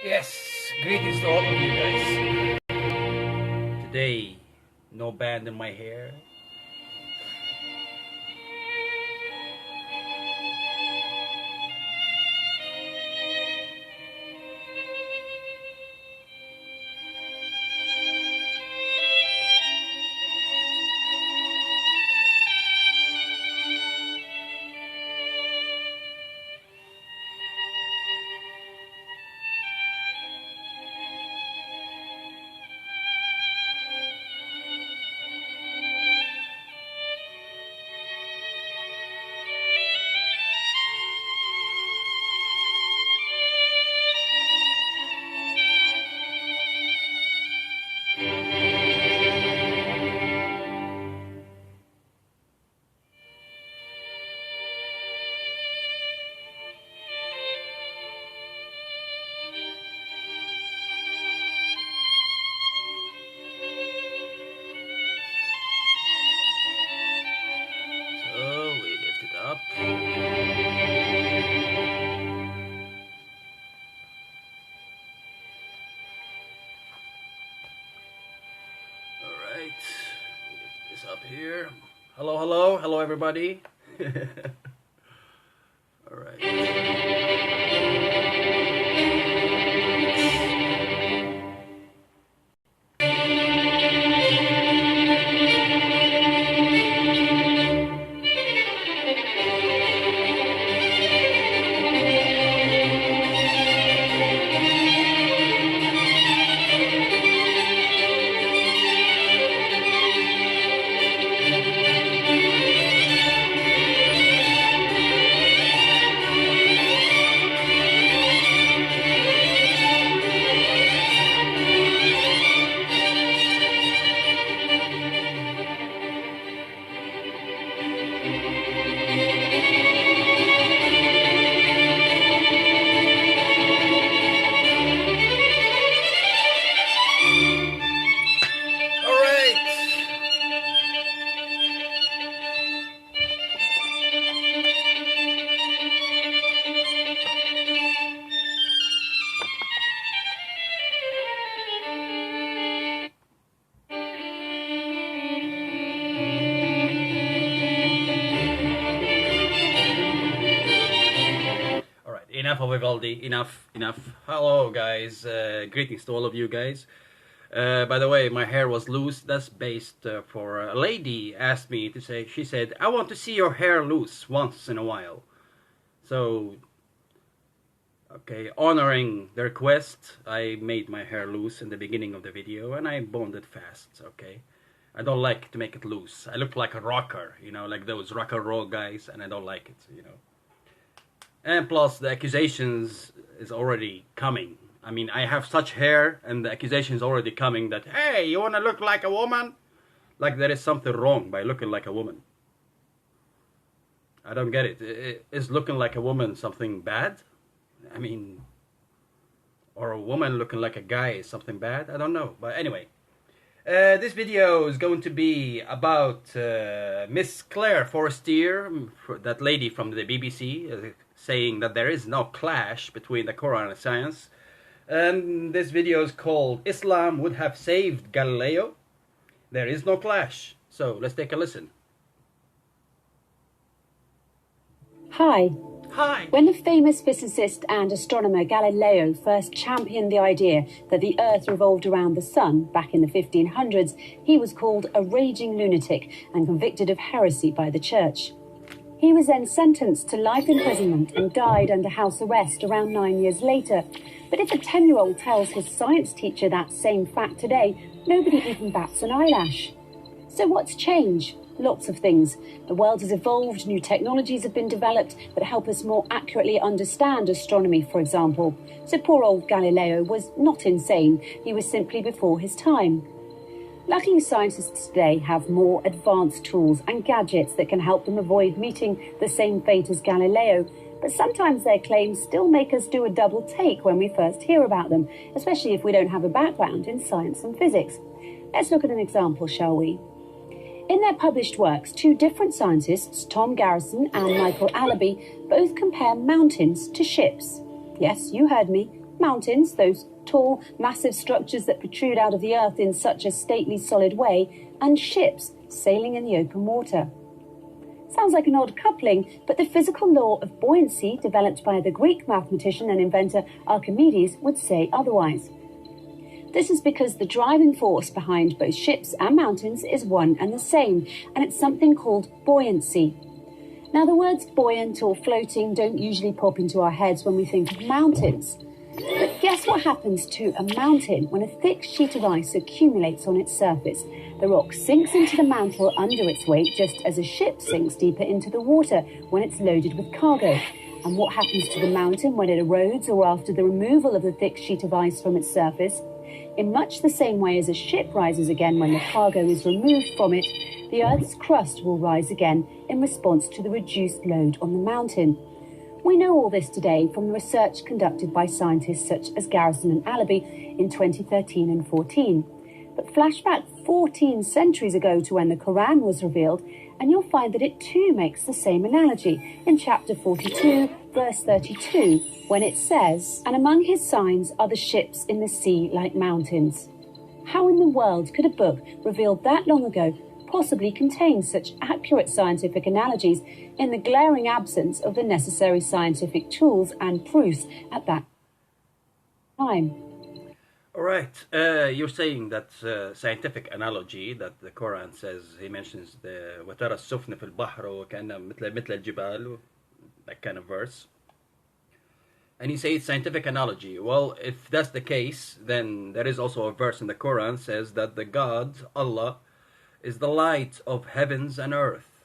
Yes, greetings to all of you guys. Today, no band in my hair. So we lift it up. Alright, lift this up here. Hello, hello, hello everybody. Alright. Enough of Vivaldi, enough. Hello guys, greetings to all of you guys. By the way, my hair was loose. That's based for a lady asked me to say, she said, I want to see your hair loose once in a while. So, okay, honoring the request, I made my hair loose in the beginning of the video and I boned it fast, okay? I don't like to make it loose. I look like a rocker, you know, like those rock and roll guys, and I don't like it, you know. And plus, the accusations is already coming. I mean, I have such hair, and the accusation is already coming that, hey, you want to look like a woman? Like there is something wrong by looking like a woman. I don't get it. Is looking like a woman something bad? I mean, or a woman looking like a guy is something bad? I don't know. But anyway, this video is going to be about Miss Claire Forestier, that lady from the BBC, saying that there is no clash between the Quran and science. And this video is called Islam Would Have Saved Galileo. There is no clash. So let's take a listen. Hi. Hi. When the famous physicist and astronomer Galileo first championed the idea that the Earth revolved around the Sun back in the 1500s, he was called a raging lunatic and convicted of heresy by the Church. He was then sentenced to life imprisonment and died under house arrest around 9 years later. But if a 10-year-old tells his science teacher that same fact today, nobody even bats an eyelash. So what's changed? Lots of things. The world has evolved, new technologies have been developed that help us more accurately understand astronomy, for example. So poor old Galileo was not insane, he was simply before his time. Luckily, scientists today have more advanced tools and gadgets that can help them avoid meeting the same fate as Galileo, but sometimes their claims still make us do a double take when we first hear about them, especially if we don't have a background in science and physics. Let's look at an example, shall we? In their published works, two different scientists, Tom Garrison and Michael Allaby, both compare mountains to ships. Yes, you heard me, Mountains, those tall, massive structures that protrude out of the earth in such a stately, solid way, and ships sailing in the open water. Sounds like an odd coupling, but the physical law of buoyancy developed by the Greek mathematician and inventor Archimedes would say otherwise. This is because the driving force behind both ships and mountains is one and the same, and it's something called buoyancy. Now, the words buoyant or floating don't usually pop into our heads when we think of mountains. But guess what happens to a mountain when a thick sheet of ice accumulates on its surface? The rock sinks into the mantle under its weight, just as a ship sinks deeper into the water when it's loaded with cargo. And what happens to the mountain when it erodes or after the removal of the thick sheet of ice from its surface? In much the same way as a ship rises again when the cargo is removed from it, the Earth's crust will rise again in response to the reduced load on the mountain. We know all this today from the research conducted by scientists such as Garrison and Alabi in 2013 and 14. But flashback 14 centuries ago to when the Quran was revealed, and you'll find that it too makes the same analogy in chapter 42, verse 32, when it says, "And among his signs are the ships in the sea like mountains." How in the world could a book revealed that long ago possibly contain such accurate scientific analogies in the glaring absence of the necessary scientific tools and proofs at that time? All right. You're saying that scientific analogy that the Quran says, he mentions the وَتَرَى السُّفْنَ فِي الْبَحْرِ وَكَأَنَّهَا مثل الجبال, that kind of verse. And he says scientific analogy. Well, if that's the case, then there is also a verse in the Quran says that the God, Allah, is the light of heavens and earth.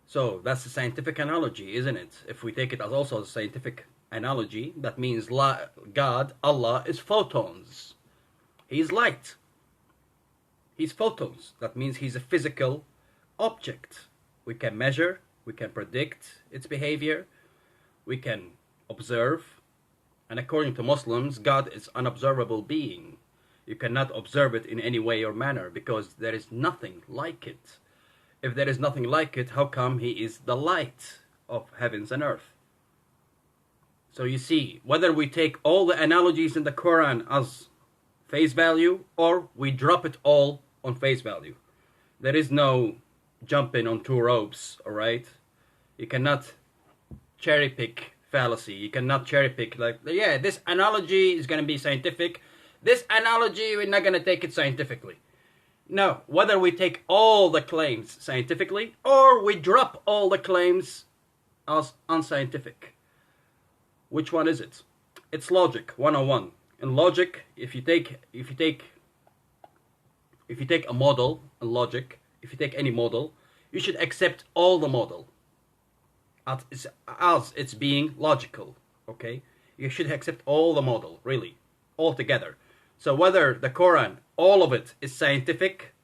So that's a scientific analogy, isn't it? If we take it as also a scientific analogy, that means God, Allah, is photons. He's light. He's photons. That means he's a physical object. We can measure, we can predict its behavior, we can observe. And according to Muslims, God is an unobservable being. You cannot observe it in any way or manner because there is nothing like it. If there is nothing like it, how come he is the light of heavens and earth? So you see, whether we take all the analogies in the Quran as face value or we drop it all on face value. There is no jumping on two ropes, all right? You cannot cherry pick fallacy. You cannot cherry pick like, yeah, this analogy is going to be scientific. This analogy, we're not going to take it scientifically. No, whether we take all the claims scientifically or we drop all the claims as unscientific. Which one is it? It's logic 101. In logic, if you take a model in logic, if you take any model, you should accept all the model as it's being logical. Okay? You should accept all the model, really, all together. So whether the Quran, all of it is scientific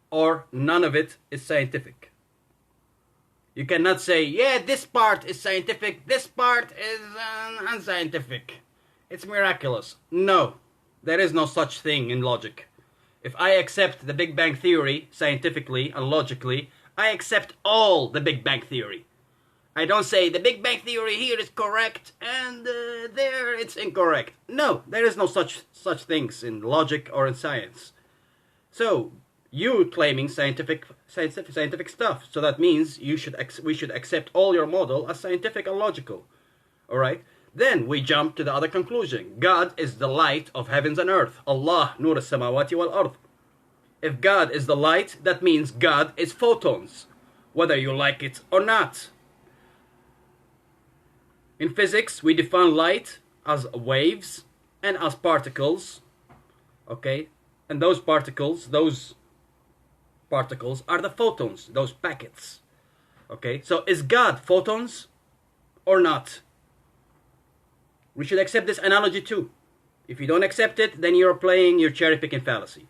or none of it is scientific. You cannot say, yeah, this part is scientific, this part is unscientific. It's miraculous. No, there is no such thing in logic. If I accept the Big Bang Theory scientifically and logically, I accept all the Big Bang Theory. I don't say the Big Bang Theory here is correct and there it's incorrect. No, there is no such things in logic or in science. So you claiming scientific stuff, so that means we should accept all your model as scientific and logical. All right. Then we jump to the other conclusion. God is the light of heavens and earth. Allah nur as-samawati wal ard. If God is the light, that means God is photons, whether you like it or not. In physics, we define light as waves and as particles. Okay? And those particles are the photons, those packets. Okay? So is God photons or not? We should accept this analogy too. If you don't accept it, then you're playing your cherry-picking fallacy.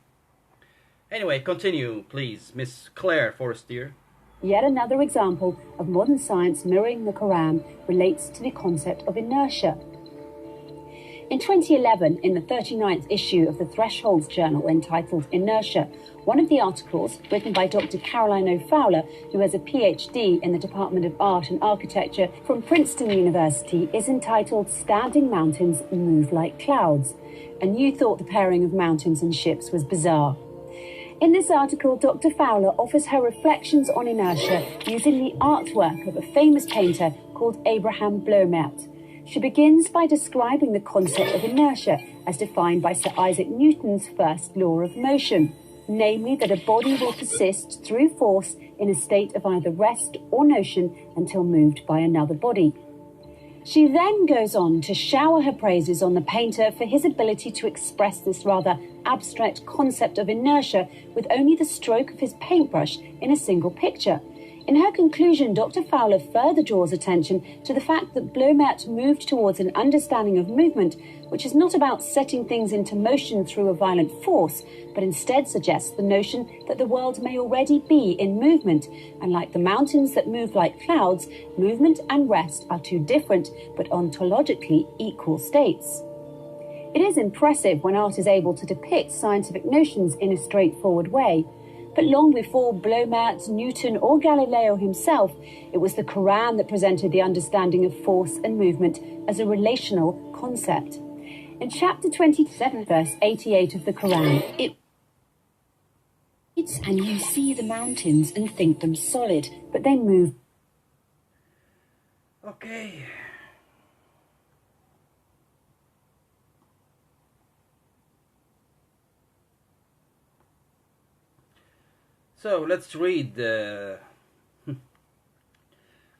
Anyway, continue, please, Miss Claire Forestier. Yet another example of modern science mirroring the Quran relates to the concept of inertia. In 2011, in the 39th issue of the Thresholds Journal entitled Inertia, one of the articles, written by Dr. Caroline O'Fowler, who has a PhD in the Department of Art and Architecture from Princeton University, is entitled Standing Mountains Move Like Clouds. And you thought the pairing of mountains and ships was bizarre. In this article, Dr. Fowler offers her reflections on inertia using the artwork of a famous painter called Abraham Bloemaert. She begins by describing the concept of inertia as defined by Sir Isaac Newton's first law of motion, namely that a body will persist through force in a state of either rest or motion until moved by another body. She then goes on to shower her praises on the painter for his ability to express this rather abstract concept of inertia with only the stroke of his paintbrush in a single picture. In her conclusion, Dr. Fowler further draws attention to the fact that Bloemaert moved towards an understanding of movement, which is not about setting things into motion through a violent force, but instead suggests the notion that the world may already be in movement, and like the mountains that move like clouds, movement and rest are two different but ontologically equal states. It is impressive when art is able to depict scientific notions in a straightforward way. But long before Bloemaert, Newton or Galileo himself, it was the Quran that presented the understanding of force and movement as a relational concept. In chapter 27, verse 88 of the Quran, it reads, "And you see the mountains and think them solid, but they move." Okay. So let's read. I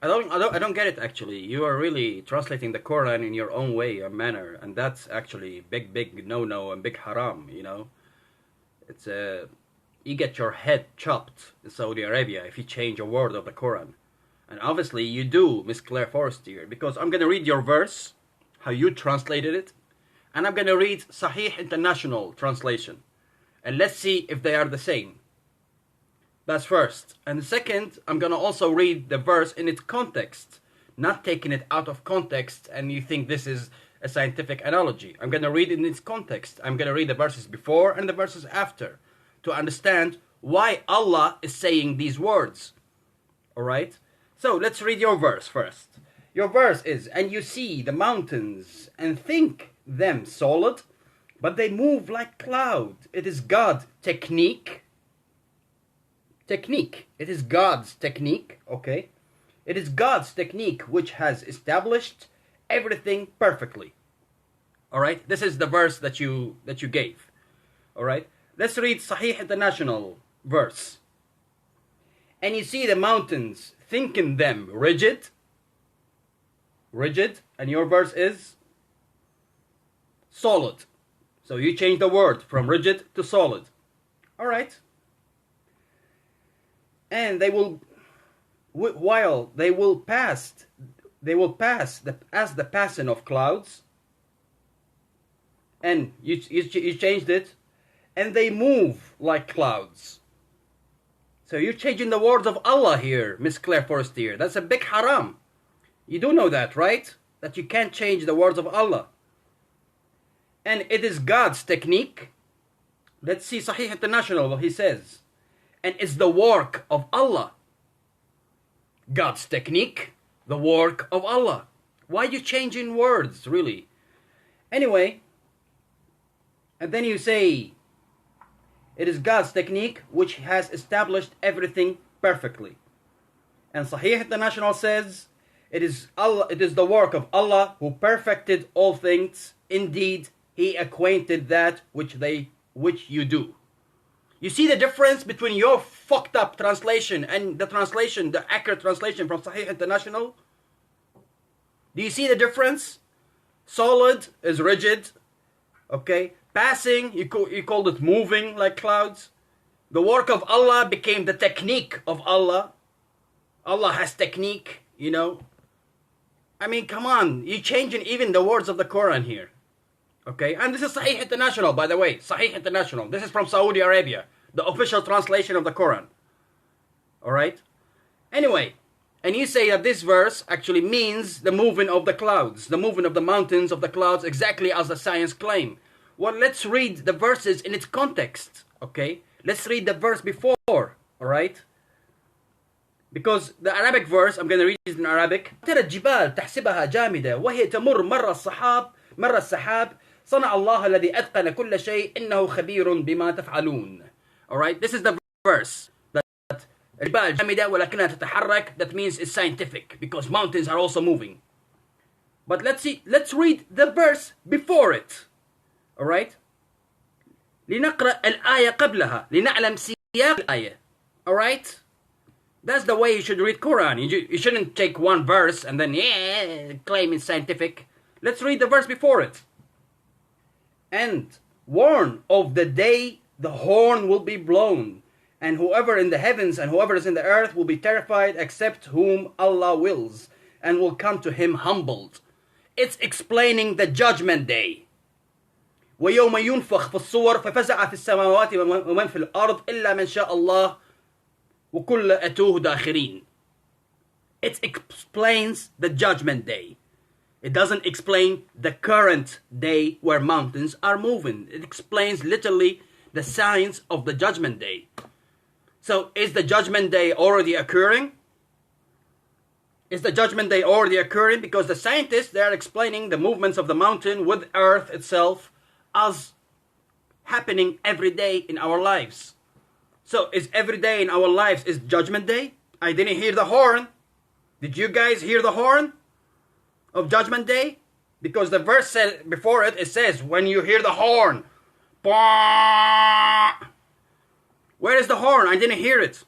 don't get it actually. You are really translating the Quran in your own way or manner, and that's actually big no and big haram. You know, it's you get your head chopped in Saudi Arabia if you change a word of the Quran, and obviously you do, Miss Claire Forrester, because I'm gonna read your verse, how you translated it, and I'm gonna read Sahih International Translation, and let's see if they are the same. That's first. And second, I'm going to also read the verse in its context, not taking it out of context and you think this is a scientific analogy. I'm going to read it in its context. I'm going to read the verses before and the verses after to understand why Allah is saying these words. Alright? So let's read your verse first. Your verse is, "And you see the mountains and think them solid, but they move like cloud. It is God technique. It is God's technique, okay? It is God's technique which has established everything perfectly." All right? This is the verse that you gave. All right? Let's read Sahih International verse. "And you see the mountains, thinking them rigid, and your verse is solid. So you change the word from rigid to solid. All right? And they will, while they will pass as the passing of clouds. And you changed it, and they move like clouds. So you're changing the words of Allah here, Miss Claire Forrester. That's a big haram. You do know that, right? That you can't change the words of Allah. And it is God's technique. Let's see Sahih International, what he says. "And it's the work of Allah." God's technique, the work of Allah. Why are you changing words, really? Anyway, and then you say, "It is God's technique which has established everything perfectly." And Sahih International says, "It is Allah, it is the work of Allah who perfected all things. Indeed, He acquainted that which you do." You see the difference between your fucked up translation and the accurate translation from Sahih International? Do you see the difference? Solid is rigid, okay? Passing, you called it moving like clouds. The work of Allah became the technique of Allah. Allah has technique, you know. I mean, come on, you're changing even the words of the Quran here. Okay, and this is Sahih International, by the way. Sahih International. This is from Saudi Arabia, the official translation of the Quran. Alright? Anyway, And you say that this verse actually means the moving of the clouds, the moving of the mountains, of the clouds, exactly as the science claim. Well, let's read the verses in its context, okay? Let's read the verse before, all right? Because the Arabic verse, I'm going to read it in Arabic. ترى الجبال تحسبها جامدة وهي تمر مر السحاب صنع الله الذي أتقن كل شيء إنه خبير بما تفعلون. All right, this is the verse. الجبال جامدة ولكنها تتحرك. That means it's scientific because mountains are also moving. But let's read the verse before it. All right. لنقرأ الآية قبلها لنعلم سياق الآية. All right. That's the way you should read Quran. You shouldn't take one verse and then claim it's scientific. Let's read the verse before it. And warn of the day the horn will be blown, and whoever in the heavens and whoever is in the earth will be terrified except whom Allah wills, and will come to him humbled. It's explaining the judgment day. وَيَوْمَ يُنْفَخْ فِي الصُّوَرِ فَفَزَعَ فِي السَّمَاوَاتِ وَمَنْ فِي الْأَرْضِ إِلَّا مَنْ شَاءَ اللَّهُ وَكُلَّ أَتُوهُ دَاخِرِينَ. It explains the judgment day. It doesn't explain the current day where mountains are moving. It explains literally the signs of the judgment day. So is the judgment day already occurring? Is the judgment day already occurring? Because the scientists, they are explaining the movements of the mountain with Earth itself as happening every day in our lives. So is every day in our lives is judgment day? I didn't hear the horn. Did you guys hear the horn of judgment day? Because the verse said before it says, when you hear the horn. Where is the horn? I didn't hear it.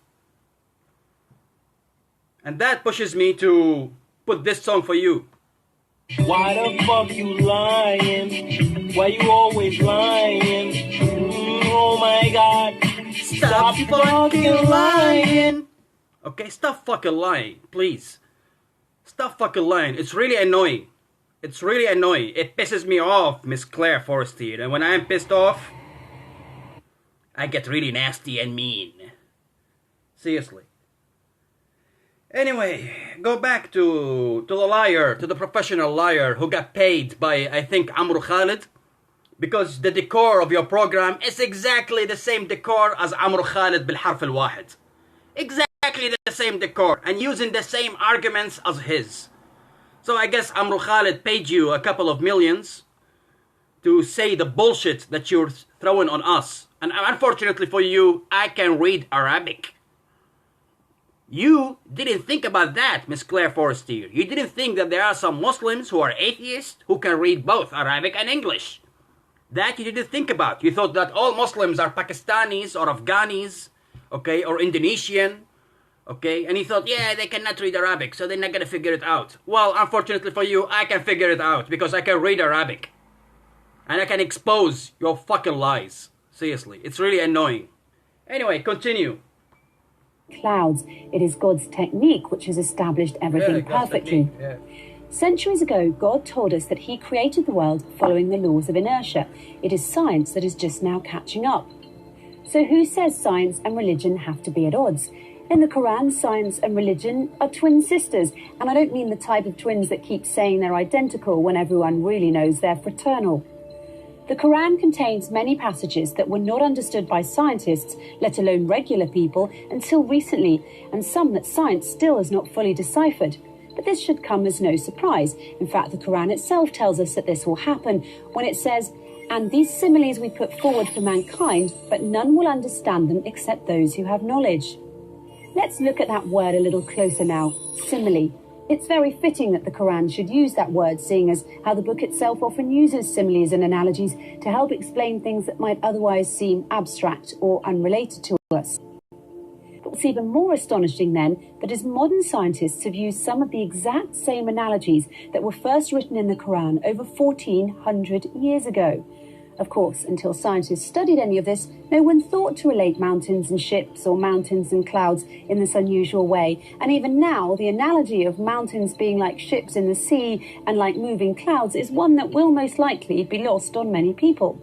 And that pushes me to put this song for you. Why the fuck you lying? Why you always lying? Oh my God. Stop fucking lying. Okay, stop fucking lying, please. Stop fucking lying. It's really annoying. It's really annoying. It pisses me off, Miss Claire Forestier. And when I'm pissed off, I get really nasty and mean. Seriously. Anyway, go back to the liar, to the professional liar who got paid by, I think, Amr Khalid. Because the decor of your program is exactly the same decor as Amr Khalid بالحرف الواحد. Exactly the same decor and using the same arguments as his. So I guess Amr Khalid paid you a couple of millions to say the bullshit that you're throwing on us. And unfortunately for you, I can read Arabic. You didn't think about that, Miss Claire Forestier. You didn't think that there are some Muslims who are atheists who can read both Arabic and English. That you didn't think about. You thought that all Muslims are Pakistanis or Afghanis, okay, or Indonesian, okay, and you thought, yeah, they cannot read Arabic, so they're not going to figure it out. Well, unfortunately for you, I can figure it out because I can read Arabic. And I can expose your fucking lies. Seriously, it's really annoying. Anyway, continue. Clouds. It is God's technique which has established everything perfectly. Yeah. Centuries ago, God told us that he created the world following the laws of inertia. It is science that is just now catching up. So who says science and religion have to be at odds? In the Quran, science and religion are twin sisters, and I don't mean the type of twins that keep saying they're identical when everyone really knows they're fraternal. The Quran contains many passages that were not understood by scientists, let alone regular people, until recently, and some that science still has not fully deciphered. But this should come as no surprise. In fact, the Quran itself tells us that this will happen when it says, "And these similes we put forward for mankind, but none will understand them except those who have knowledge." Let's look at that word a little closer now, simile. It's very fitting that the Quran should use that word, seeing as how the book itself often uses similes and analogies to help explain things that might otherwise seem abstract or unrelated to us. But what's even more astonishing then, that as modern scientists have used some of the exact same analogies that were first written in the Quran over 1400 years ago. Of course, until scientists studied any of this, no one thought to relate mountains and ships or mountains and clouds in this unusual way. And even now, the analogy of mountains being like ships in the sea and like moving clouds is one that will most likely be lost on many people.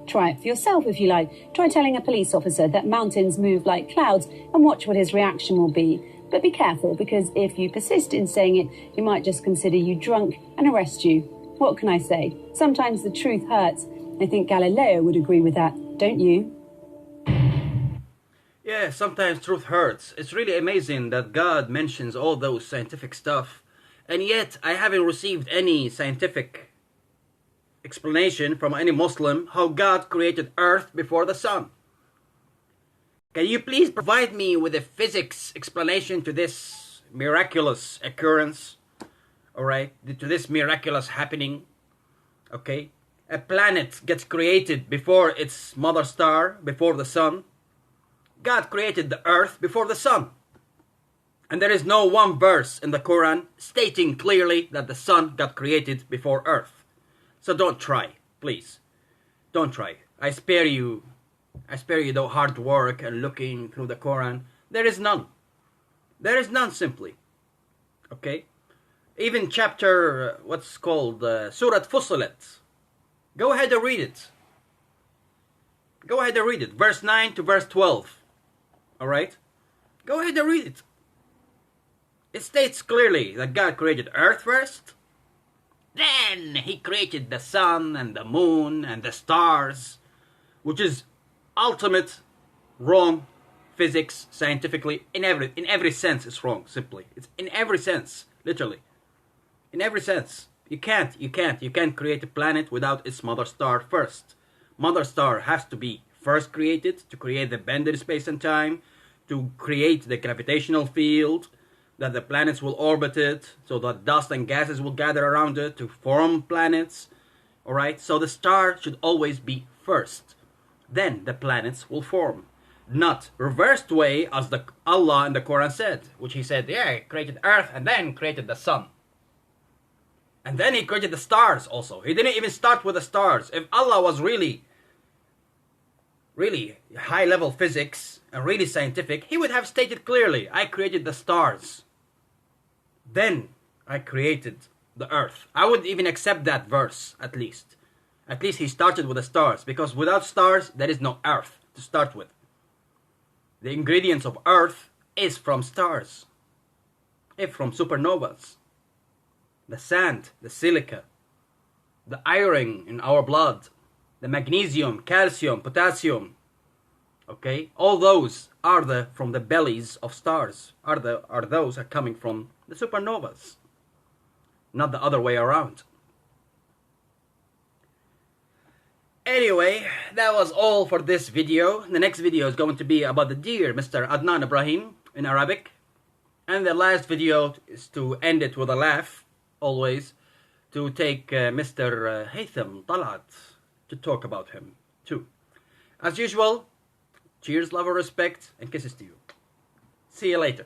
Try it for yourself if you like. Try telling a police officer that mountains move like clouds and watch what his reaction will be. But be careful, because if you persist in saying it, he might just consider you drunk and arrest you. What can I say? Sometimes the truth hurts. I think Galileo would agree with that, don't you? Yeah, sometimes truth hurts. It's really amazing that God mentions all those scientific stuff, and yet I haven't received any scientific explanation from any Muslim how God created Earth before the sun. Can you please provide me with a physics explanation to this miraculous occurrence? Alright, to this miraculous happening? Okay, a planet gets created before its mother star, before the sun. God created the earth before the sun. And there is no one verse in the Quran stating clearly that the sun got created before earth. So don't try, please. Don't try. I spare you the hard work and looking through the Quran. There is none. There is none, simply. Okay? Even chapter, what's called Surah Fussilat. Go ahead and read it. Go ahead and read it. Verse 9 to verse 12. Alright? Go ahead and read it. It states clearly that God created earth first. Then he created the sun and the moon and the stars. Which is ultimate wrong physics, scientifically. In every sense it's wrong, simply. It's in every sense, literally. In every sense. You can't create a planet without its mother star first. Mother star has to be first created to create the bend in space and time, to create the gravitational field, that the planets will orbit it, so that dust and gases will gather around it to form planets. Alright, so the star should always be first. Then the planets will form. Not reversed way as the Allah in the Quran said, which he said, yeah, he created earth and then created the sun. And then he created the stars also. He didn't even start with the stars. If Allah was really high-level physics and really scientific, he would have stated clearly, I created the stars. Then I created the earth. I would even accept that verse, at least. At least he started with the stars, because without stars, there is no earth to start with. The ingredients of earth is from stars. If from supernovas. The sand, the silica, the iron in our blood, the magnesium, calcium, potassium, okay, all those are from the bellies of stars. Those are coming from the supernovas, not the other way around. Anyway, that was all for this video. The next video is going to be about the dear Mr. Adnan Ibrahim in Arabic, and the last video is to end it with a laugh. Always to take Mr. Haytham Talat to talk about him too. As usual, cheers, love and respect, and kisses to you. See you later.